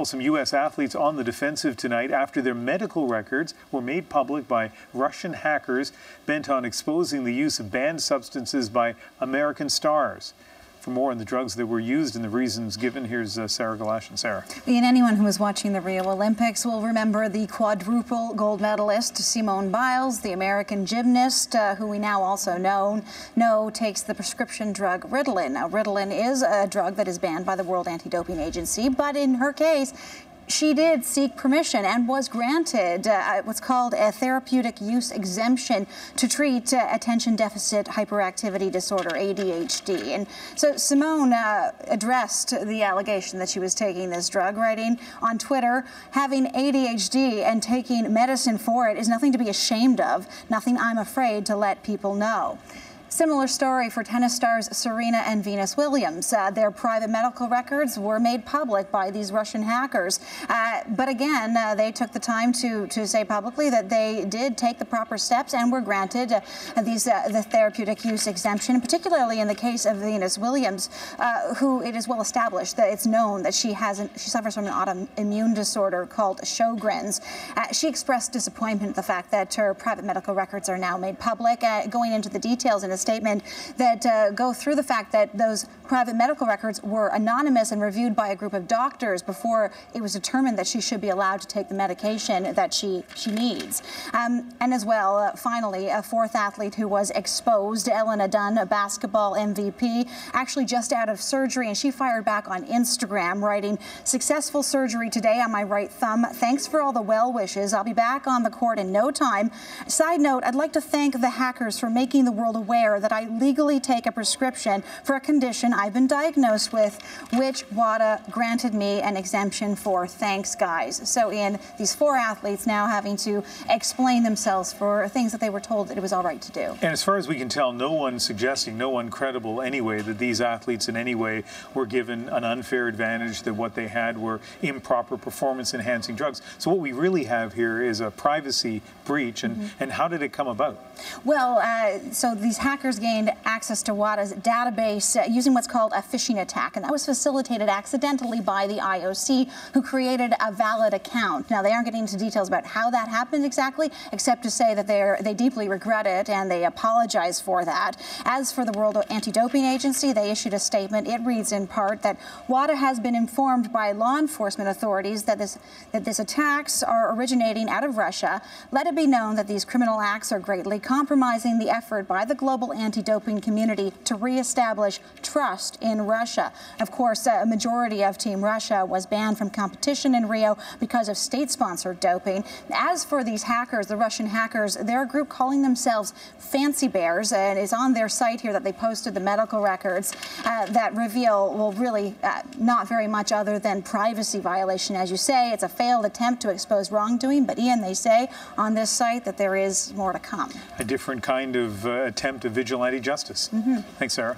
Well, some U.S. athletes on the defensive tonight after their medical records were made public by Russian hackers bent on exposing the use of banned substances by American stars. For more on the drugs that were used and the reasons given, here's Sarah Galashan. Sarah. And anyone who was watching the Rio Olympics will remember the quadruple gold medalist Simone Biles, the American gymnast, who we now also know takes the prescription drug Ritalin. Now, Ritalin is a drug that is banned by the World Anti-Doping Agency, but in her case, she did seek permission and was granted what's called a therapeutic use exemption to treat attention deficit hyperactivity disorder, ADHD. And so Simone addressed the allegation that she was taking this drug, writing on Twitter, "Having ADHD and taking medicine for it is nothing to be ashamed of, nothing I'm afraid to let people know." Similar story for tennis stars Serena and Venus Williams. Their private medical records were made public by these Russian hackers. But again, they took the time to say publicly that they did take the proper steps and were granted the therapeutic use exemption, particularly in the case of Venus Williams, who it is well established that it's known that she suffers from an autoimmune disorder called Sjogren's. She expressed disappointment at the fact that her private medical records are now made public, going into the details in a statement that go through the fact that those private medical records were anonymous and reviewed by a group of doctors before it was determined that she should be allowed to take the medication that she needs. And as well, finally, a fourth athlete who was exposed, Elena Dunn, a basketball MVP, actually just out of surgery, and she fired back on Instagram, writing, "Successful surgery today on my right thumb. Thanks for all the well wishes. I'll be back on the court in no time. Side note, I'd like to thank the hackers for making the world aware that I legally take a prescription for a condition I've been diagnosed with, which WADA granted me an exemption for. Thanks, guys." So Ian, these four athletes now having to explain themselves for things that they were told that it was all right to do. And as far as we can tell, no one suggesting, no one credible anyway, that these athletes in any way were given an unfair advantage, that what they had were improper performance-enhancing drugs. So what we really have here is a privacy breach, and how did it come about? Well, so these hackers gained access to WADA's database using what's called a phishing attack, and that was facilitated accidentally by the IOC, who created a valid account. Now, they aren't getting into details about how that happened exactly, except to say that they deeply regret it and they apologize for that. As for the World Anti-Doping Agency, they issued a statement. It reads in part that WADA has been informed by law enforcement authorities that these attacks are originating out of Russia. Let it be known that these criminal acts are greatly compromising the effort by the global anti-doping community to reestablish trust in Russia. Of course, a majority of Team Russia was banned from competition in Rio because of state-sponsored doping. As for these hackers, the Russian hackers, they're a group calling themselves Fancy Bears, and it's on their site here that they posted the medical records that reveal, well, really not very much other than privacy violation. As you say, it's a failed attempt to expose wrongdoing, but Ian, they say on this site that there is more to come. A different kind of attempt of vigilante justice. Thanks, Sarah.